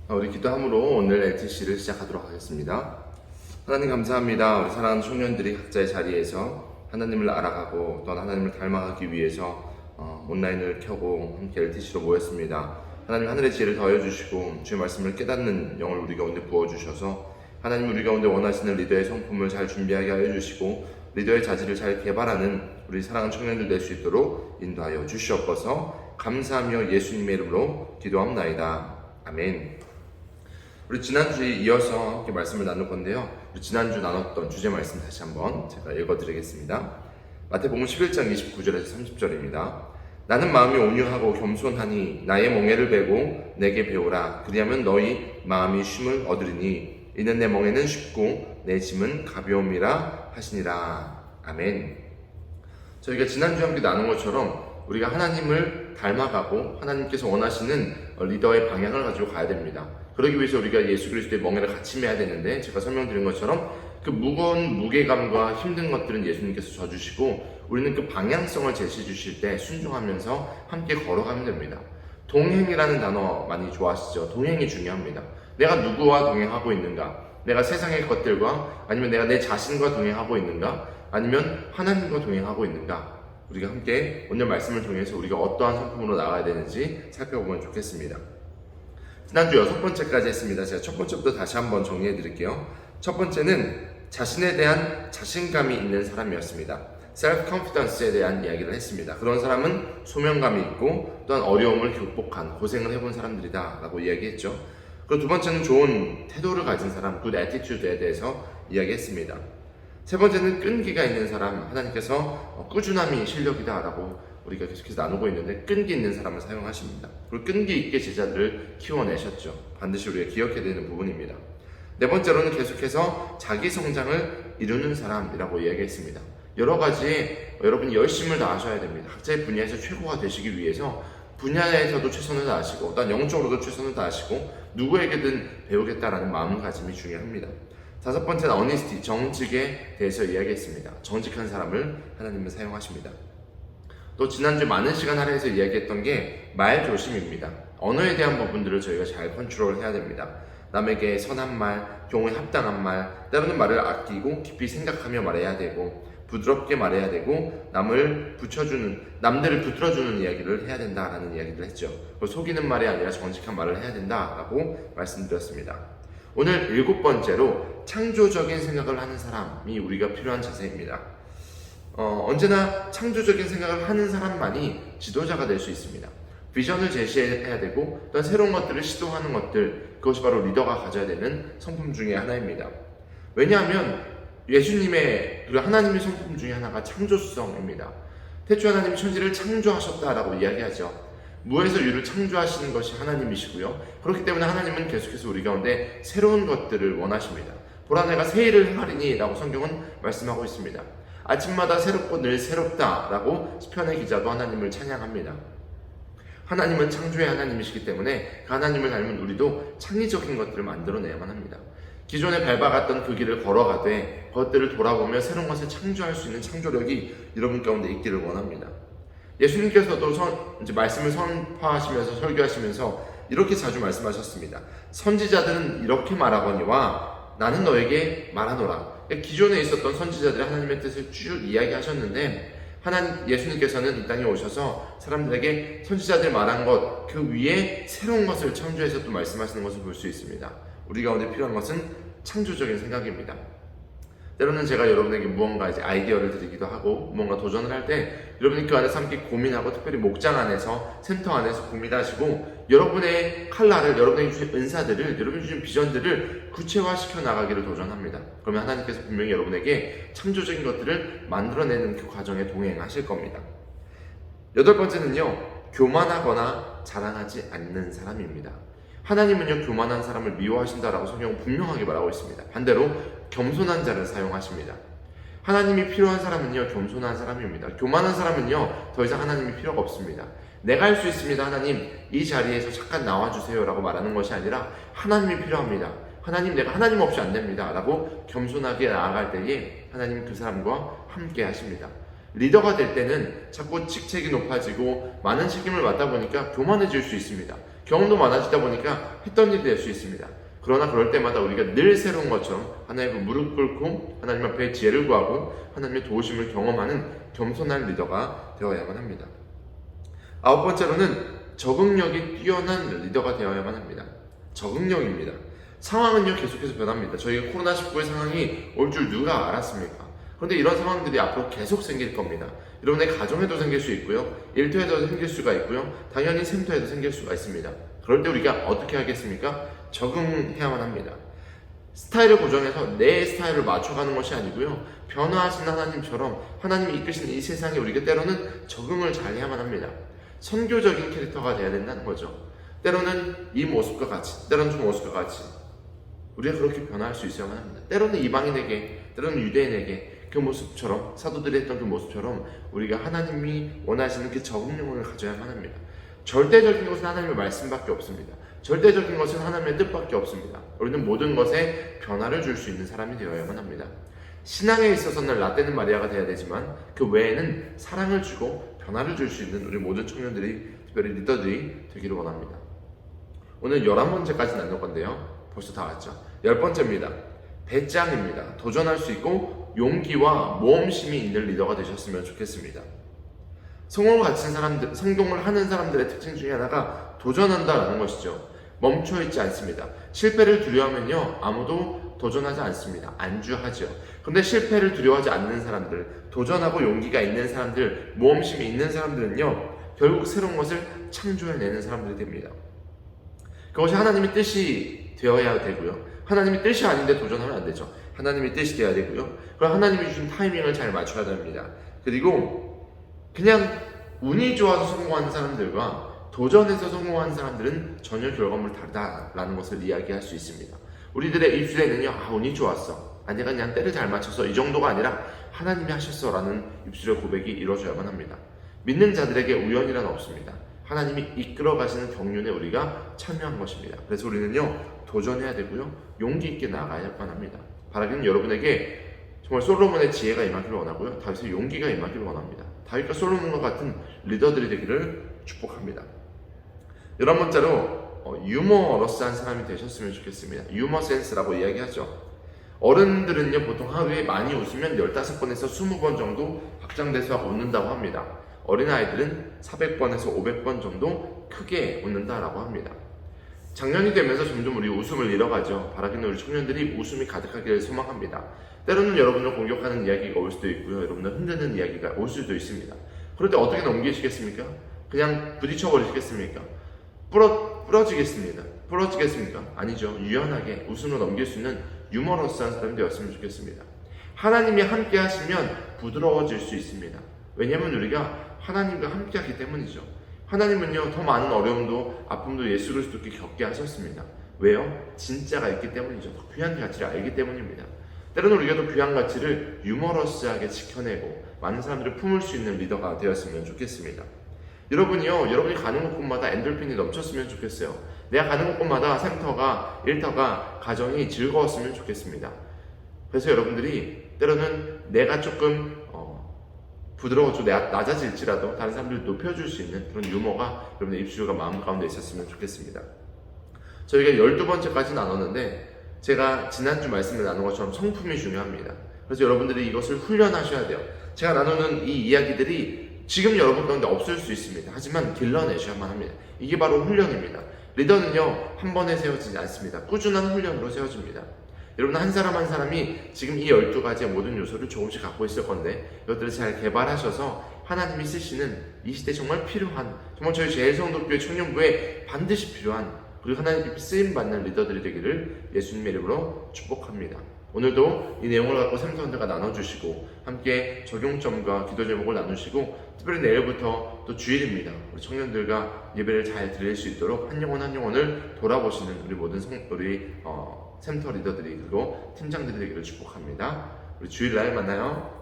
우리 기도함으로 오늘 LTC를 시작하도록 하겠습니다. 하나님 감사합니다. 우리 사랑하는 청년들이 각자의 자리에서 하나님을 알아가고 또 하나님을 닮아가기 위해서 온라인을 켜고 함께 LTC로 모였습니다. 하나님 하늘의 지혜를 더해주시고 주의 말씀을 깨닫는 영을 우리 가운데 부어주셔서 하나님 우리 가운데 원하시는 리더의 성품을 잘 준비하게 하여 주시고 리더의 자질을 잘 개발하는 우리 사랑하는 청년들 될 수 있도록 인도하여 주시옵소서. 감사하며 예수님의 이름으로 기도합나이다. 아멘. 우리 지난주에 이어서 함께 말씀을 나눌 건데요. 우리 지난주 나눴던 주제 말씀 다시 한번 제가 읽어드리겠습니다. 마태복음 11장 29절에서 30절입니다. 나는 마음이 온유하고 겸손하니 나의 멍에를 베고 내게 배우라. 그리하면 너희 마음이 쉼을 얻으리니 이는 내 멍에는 쉽고 내 짐은 가벼움이라 하시니라. 아멘. 저희가 지난주에 함께 나눈 것처럼 우리가 하나님을 닮아가고 하나님께서 원하시는 리더의 방향을 가지고 가야 됩니다. 그러기 위해서 우리가 예수 그리스도의 멍에를 같이 매야 되는데, 제가 설명드린 것처럼 그 무거운 무게감과 힘든 것들은 예수님께서 져주시고 우리는 그 방향성을 제시해 주실 때 순종하면서 함께 걸어가면 됩니다. 동행이라는 단어 많이 좋아하시죠? 동행이 중요합니다. 내가 누구와 동행하고 있는가? 내가 세상의 것들과, 아니면 내가 내 자신과 동행하고 있는가? 아니면 하나님과 동행하고 있는가? 우리가 함께 오늘 말씀을 통해서 우리가 어떠한 성품으로 나가야 되는지 살펴보면 좋겠습니다. 지난주 6번째까지 했습니다. 제가 첫 번째부터 다시 한번 정리해 드릴게요. 첫 번째는 자신에 대한 자신감이 있는 사람이었습니다. self-confidence에 대한 이야기를 했습니다. 그런 사람은 소명감이 있고 또한 어려움을 극복한, 고생을 해본 사람들이다 라고 이야기했죠. 그리고 두 번째는 좋은 태도를 가진 사람, good attitude에 대해서 이야기했습니다. 세 번째는 끈기가 있는 사람, 하나님께서 꾸준함이 실력이다 라고 우리가 계속해서 나누고 있는데 끈기 있는 사람을 사용하십니다. 그리고 끈기 있게 제자들을 키워내셨죠. 반드시 우리가 기억해야 되는 부분입니다. 네 번째로는 계속해서 자기 성장을 이루는 사람이라고 이야기했습니다. 여러 가지 여러분이 열심을 다하셔야 됩니다. 각자의 분야에서 최고가 되시기 위해서 분야에서도 최선을 다하시고 또한 영적으로도 최선을 다하시고 누구에게든 배우겠다라는 마음가짐이 중요합니다. 다섯 번째는 honesty, 정직에 대해서 이야기했습니다. 정직한 사람을 하나님은 사용하십니다. 또 지난주 많은 시간 할애해서 이야기했던 게 말 조심입니다. 언어에 대한 부분들을 저희가 잘 컨트롤 해야 됩니다. 남에게 선한 말, 경우에 합당한 말, 때로는 말을 아끼고 깊이 생각하며 말해야 되고 부드럽게 말해야 되고 남들을 붙들어주는 이야기를 해야 된다라는 이야기를 했죠. 속이는 말이 아니라 정직한 말을 해야 된다라고 말씀드렸습니다. 오늘 7번째로 창조적인 생각을 하는 사람이 우리가 필요한 자세입니다. 언제나 창조적인 생각을 하는 사람만이 지도자가 될 수 있습니다. 비전을 제시해야 되고 또한 새로운 것들을 시도하는 것들, 그것이 바로 리더가 가져야 되는 성품 중에 하나입니다. 왜냐하면 예수님의, 그리고 하나님의 성품 중에 하나가 창조성입니다. 태초 하나님이 천지를 창조하셨다라고 이야기하죠. 무에서 유를 창조하시는 것이 하나님이시고요. 그렇기 때문에 하나님은 계속해서 우리 가운데 새로운 것들을 원하십니다. 보라 내가 새 일을 행하리니 라고 성경은 말씀하고 있습니다. 아침마다 새롭고 늘 새롭다라고 시편의 기자도 하나님을 찬양합니다. 하나님은 창조의 하나님이시기 때문에 그 하나님을 닮은 우리도 창의적인 것들을 만들어내야만 합니다. 기존에 밟아갔던 그 길을 걸어가되 그것들을 돌아보며 새로운 것을 창조할 수 있는 창조력이 여러분 가운데 있기를 원합니다. 예수님께서도 이제 말씀을 선포하시면서 설교하시면서 이렇게 자주 말씀하셨습니다. 선지자들은 이렇게 말하거니와 나는 너에게 말하노라. 기존에 있었던 선지자들이 하나님의 뜻을 쭉 이야기하셨는데 예수님께서는 이 땅에 오셔서 사람들에게 선지자들 말한 것 그 위에 새로운 것을 창조해서 또 말씀하시는 것을 볼 수 있습니다. 우리 가운데 필요한 것은 창조적인 생각입니다. 때로는 제가 여러분에게 무언가 아이디어를 드리기도 하고 무언가 도전을 할 때 여러분이 그 안에서 함께 고민하고, 특별히 목장 안에서, 센터 안에서 고민하시고 여러분의 칼날을, 여러분에게 주신 은사들을, 여러분이 주신 비전들을 구체화시켜 나가기를 도전합니다. 그러면 하나님께서 분명히 여러분에게 창조적인 것들을 만들어내는 그 과정에 동행하실 겁니다. 8번째는요, 교만하거나 자랑하지 않는 사람입니다. 하나님은요, 교만한 사람을 미워하신다라고 성경은 분명하게 말하고 있습니다. 반대로 겸손한 자를 사용하십니다. 하나님이 필요한 사람은요, 겸손한 사람입니다. 교만한 사람은요, 더 이상 하나님이 필요가 없습니다. 내가 할 수 있습니다. 하나님, 이 자리에서 잠깐 나와주세요 라고 말하는 것이 아니라 하나님이 필요합니다. 하나님, 내가 하나님 없이 안 됩니다 라고 겸손하게 나아갈 때에 하나님 그 사람과 함께 하십니다. 리더가 될 때는 자꾸 직책이 높아지고 많은 책임을 맡다 보니까 교만해질 수 있습니다. 경험도 많아지다 보니까 했던 일이 될 수 있습니다. 그러나 그럴 때마다 우리가 늘 새로운 것처럼 하나님 앞에 무릎 꿇고 하나님 앞에 지혜를 구하고 하나님의 도우심을 경험하는 겸손한 리더가 되어야만 합니다. 아홉 번째로는 적응력이 뛰어난 리더가 되어야만 합니다. 적응력입니다. 상황은요 계속해서 변합니다. 저희가 코로나19의 상황이 올 줄 누가 알았습니까? 그런데 이런 상황들이 앞으로 계속 생길 겁니다. 여러분의 가정에도 생길 수 있고요, 일터에도 생길 수가 있고요, 당연히 샘터에도 생길 수가 있습니다. 그럴 때 우리가 어떻게 하겠습니까? 적응해야만 합니다. 스타일을 고정해서 내 스타일을 맞춰가는 것이 아니고요, 변화하신 하나님처럼 하나님이 이끄시는 이 세상에 우리가 때로는 적응을 잘 해야만 합니다. 선교적인 캐릭터가 돼야 된다는 거죠. 때로는 이 모습과 같이, 때로는 저 모습과 같이 우리가 그렇게 변화할 수 있어야만 합니다. 때로는 이방인에게, 때로는 유대인에게 그 모습처럼, 사도들이 했던 그 모습처럼 우리가 하나님이 원하시는 그 적응력을 가져야만 합니다. 절대적인 것은 하나님의 말씀밖에 없습니다. 절대적인 것은 하나님의 뜻밖에 없습니다. 우리는 모든 것에 변화를 줄 수 있는 사람이 되어야만 합니다. 신앙에 있어서는 라떼는 마리아가 되어야 되지만 그 외에는 사랑을 주고 변화를 줄 수 있는 우리 모든 청년들이, 특별히 리더들이 되기를 원합니다. 오늘 11번째까지 나눌 건데요, 벌써 다 왔죠. 10번째입니다. 배짱입니다. 도전할 수 있고 용기와 모험심이 있는 리더가 되셨으면 좋겠습니다. 성공을 갖춘 사람들, 성공을 하는 사람들의 특징 중에 하나가 도전한다라는 것이죠. 멈춰있지 않습니다. 실패를 두려워하면요, 아무도 도전하지 않습니다. 안주하죠. 그런데 실패를 두려워하지 않는 사람들, 도전하고 용기가 있는 사람들, 모험심이 있는 사람들은요, 결국 새로운 것을 창조해내는 사람들이 됩니다. 그것이 하나님의 뜻이 되어야 되고요, 하나님의 뜻이 아닌데 도전하면 안 되죠. 하나님의 뜻이 되어야 되고요, 그럼 하나님이 주신 타이밍을 잘 맞춰야 됩니다. 그리고 그냥 운이 좋아서 성공하는 사람들과 도전해서 성공하는 사람들은 전혀 결과물이 다르다라는 것을 이야기할 수 있습니다. 우리들의 입술에는요, 운이 좋았어, 내가 그냥 때를 잘 맞춰서 이 정도가 아니라 하나님이 하셨어 라는 입술의 고백이 이루어져야만 합니다. 믿는 자들에게 우연이란 없습니다. 하나님이 이끌어 가시는 경륜에 우리가 참여한 것입니다. 그래서 우리는요, 도전해야 되고요, 용기 있게 나아가야만 합니다. 바라기는 여러분에게 정말 솔로몬의 지혜가 임하기를 원하고요, 다윗의 용기가 임하기를 원합니다. 다윗과 솔로몬과 같은 리더들이 되기를 축복합니다. 11번째로 유머러스한 사람이 되셨으면 좋겠습니다. 유머 센스라고 이야기하죠. 어른들은요, 보통 하루에 많이 웃으면 15번에서 20번 정도 확장돼서 웃는다고 합니다. 어린아이들은 400번에서 500번 정도 크게 웃는다라고 합니다. 작년이 되면서 점점 우리 웃음을 잃어가죠. 바라기는 우리 청년들이 웃음이 가득하기를 소망합니다. 때로는 여러분을 공격하는 이야기가 올 수도 있고요, 여러분을 흔드는 이야기가 올 수도 있습니다. 그럴 때 어떻게 넘기시겠습니까? 그냥 부딪혀버리시겠습니까? 부러지겠습니까? 아니죠. 유연하게 웃음으로 넘길 수 있는 유머러스한 사람이 되었으면 좋겠습니다. 하나님이 함께 하시면 부드러워질 수 있습니다. 왜냐하면 우리가 하나님과 함께 하기 때문이죠. 하나님은요, 더 많은 어려움도 아픔도 예수 그리스도께 겪게 하셨습니다. 왜요? 진짜가 있기 때문이죠. 더 귀한 가치를 알기 때문입니다. 때로는 우리가 더 귀한 가치를 유머러스하게 지켜내고 많은 사람들을 품을 수 있는 리더가 되었으면 좋겠습니다. 여러분이 가는 곳마다 엔돌핀이 넘쳤으면 좋겠어요. 내가 가는 곳마다 샘터가, 일터가, 가정이 즐거웠으면 좋겠습니다. 그래서 여러분들이 때로는 내가 조금 부드러워져 낮아질지라도 다른 사람들을 높여줄 수 있는 그런 유머가 여러분의 입술과 마음 가운데 있었으면 좋겠습니다. 저희가 12번째까지 나눴는데, 제가 지난주 말씀을 나눈 것처럼 성품이 중요합니다. 그래서 여러분들이 이것을 훈련하셔야 돼요. 제가 나누는 이 이야기들이 지금 여러분 가운데 없을 수 있습니다. 하지만 길러내셔야만 합니다. 이게 바로 훈련입니다. 리더는요, 한 번에 세워지지 않습니다. 꾸준한 훈련으로 세워집니다. 여러분 한 사람 한 사람이 지금 이 12가지의 모든 요소를 조금씩 갖고 있을 건데, 이것들을 잘 개발하셔서 하나님이 쓰시는 이 시대에 정말 필요한, 정말 저희 제일성도교회 청년부에 반드시 필요한, 그리고 하나님께 쓰임받는 리더들이 되기를 예수님의 이름으로 축복합니다. 오늘도 이 내용을 갖고 샘터원들과 나눠주시고 함께 적용점과 기도 제목을 나누시고, 특별히 내일부터 또 주일입니다. 우리 청년들과 예배를 잘 드릴 수 있도록 한 영혼 한 영혼을 돌아보시는 우리 모든 우리 샘터 리더들이, 그리고 팀장들이 되기를 축복합니다. 우리 주일날 만나요.